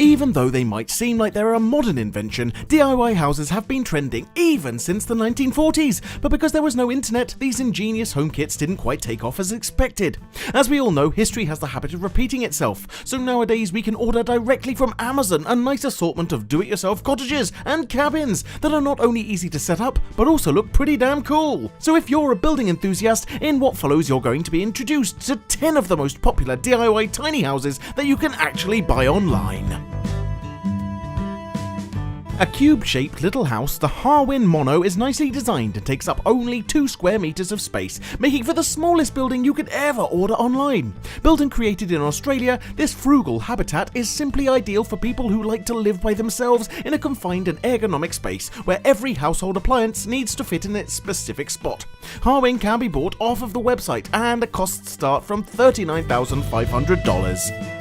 Even though they might seem like they're a modern invention, DIY houses have been trending even since the 1940s, but because there was no internet, these ingenious home kits didn't quite take off as expected. As we all know, history has the habit of repeating itself, so nowadays we can order directly from Amazon a nice assortment of do-it-yourself cottages and cabins that are not only easy to set up, but also look pretty damn cool. So if you're a building enthusiast, in what follows you're going to be introduced to 10 of the most popular DIY tiny houses that you can actually buy online. A cube-shaped little house, the Harwin Mono is nicely designed and takes up only 2 square meters of space, making for the smallest building you could ever order online. Built and created in Australia, this frugal habitat is simply ideal for people who like to live by themselves in a confined and ergonomic space where every household appliance needs to fit in its specific spot. Harwin can be bought off of the website, and the costs start from $39,500.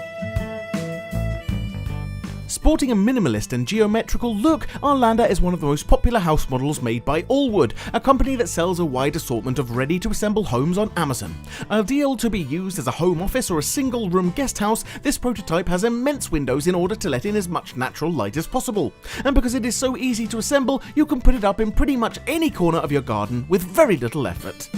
Sporting a minimalist and geometrical look, Arlanda is one of the most popular house models made by Allwood, a company that sells a wide assortment of ready-to-assemble homes on Amazon. Ideal to be used as a home office or a single-room guest house, this prototype has immense windows in order to let in as much natural light as possible. And because it is so easy to assemble, you can put it up in pretty much any corner of your garden with very little effort.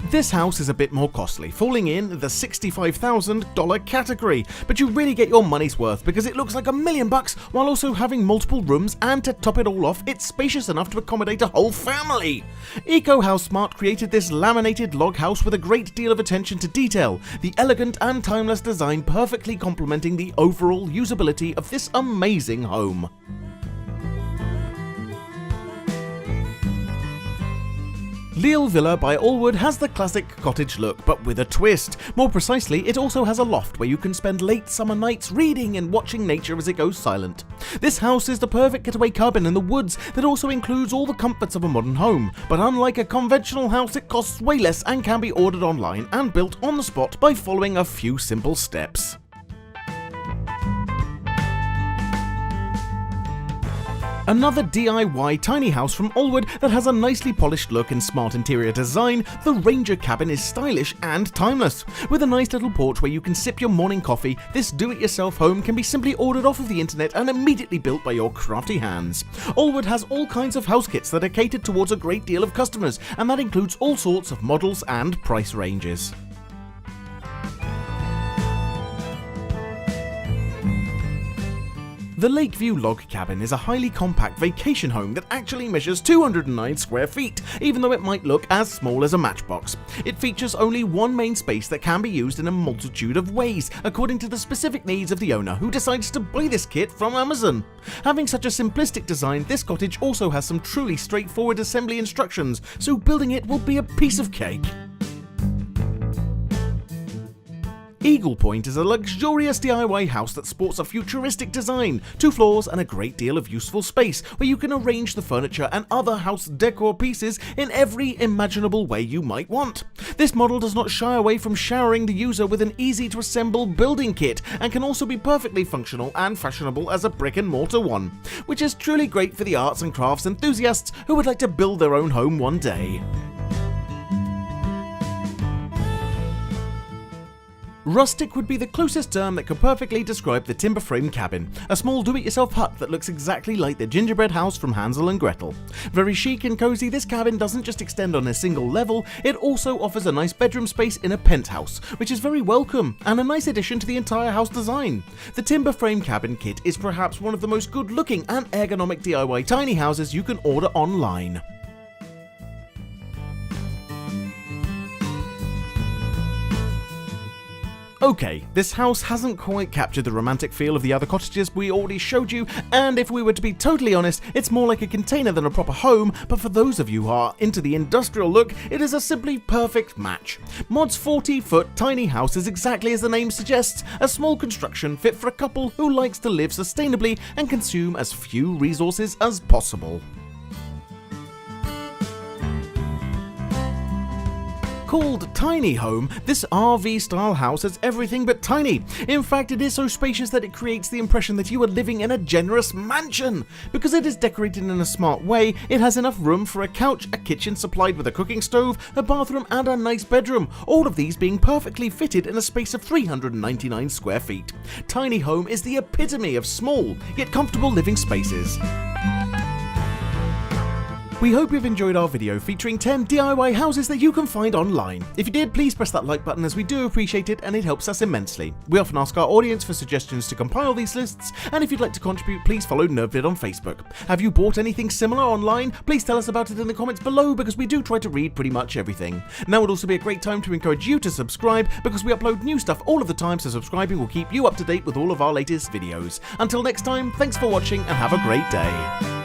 This house is a bit more costly, falling in the $65,000 category, but you really get your money's worth because it looks like $1 million while also having multiple rooms, and to top it all off, it's spacious enough to accommodate a whole family. Eco House Smart created this laminated log house with a great deal of attention to detail, the elegant and timeless design perfectly complementing the overall usability of this amazing home. Lille Villa by Allwood has the classic cottage look, but with a twist. More precisely, it also has a loft where you can spend late summer nights reading and watching nature as it goes silent. This house is the perfect getaway cabin in the woods that also includes all the comforts of a modern home, but unlike a conventional house, it costs way less and can be ordered online and built on the spot by following a few simple steps. Another DIY tiny house from Allwood that has a nicely polished look and smart interior design, the Ranger Cabin is stylish and timeless. With a nice little porch where you can sip your morning coffee, this do-it-yourself home can be simply ordered off of the internet and immediately built by your crafty hands. Allwood has all kinds of house kits that are catered towards a great deal of customers, and that includes all sorts of models and price ranges. The Lakeview Log Cabin is a highly compact vacation home that actually measures 209 square feet, even though it might look as small as a matchbox. It features only one main space that can be used in a multitude of ways, according to the specific needs of the owner who decides to buy this kit from Amazon. Having such a simplistic design, this cottage also has some truly straightforward assembly instructions, so building it will be a piece of cake. Eagle Point is a luxurious DIY house that sports a futuristic design, 2 floors and a great deal of useful space where you can arrange the furniture and other house decor pieces in every imaginable way you might want. This model does not shy away from showering the user with an easy to assemble building kit and can also be perfectly functional and fashionable as a brick and mortar one, which is truly great for the arts and crafts enthusiasts who would like to build their own home one day. Rustic would be the closest term that could perfectly describe the Timberframe Cabin, a small do-it-yourself hut that looks exactly like the gingerbread house from Hansel and Gretel. Very chic and cozy, this cabin doesn't just extend on a single level, it also offers a nice bedroom space in a penthouse, which is very welcome and a nice addition to the entire house design. The Timberframe Cabin kit is perhaps one of the most good-looking and ergonomic DIY tiny houses you can order online. Okay, this house hasn't quite captured the romantic feel of the other cottages we already showed you, and if we were to be totally honest, it's more like a container than a proper home, but for those of you who are into the industrial look, it is a simply perfect match. Mod's 40-foot tiny house is exactly as the name suggests, a small construction fit for a couple who likes to live sustainably and consume as few resources as possible. Called TinyHome, this RV-style house is everything but tiny. In fact, it is so spacious that it creates the impression that you are living in a generous mansion. Because it is decorated in a smart way, it has enough room for a couch, a kitchen supplied with a cooking stove, a bathroom and a nice bedroom, all of these being perfectly fitted in a space of 399 square feet. TinyHome is the epitome of small, yet comfortable living spaces. We hope you've enjoyed our video featuring 10 DIY houses that you can find online. If you did, please press that like button as we do appreciate it and it helps us immensely. We often ask our audience for suggestions to compile these lists, and if you'd like to contribute, please follow NerdVid on Facebook. Have you bought anything similar online? Please tell us about it in the comments below because we do try to read pretty much everything. Now would also be a great time to encourage you to subscribe because we upload new stuff all of the time, so subscribing will keep you up to date with all of our latest videos. Until next time, thanks for watching and have a great day.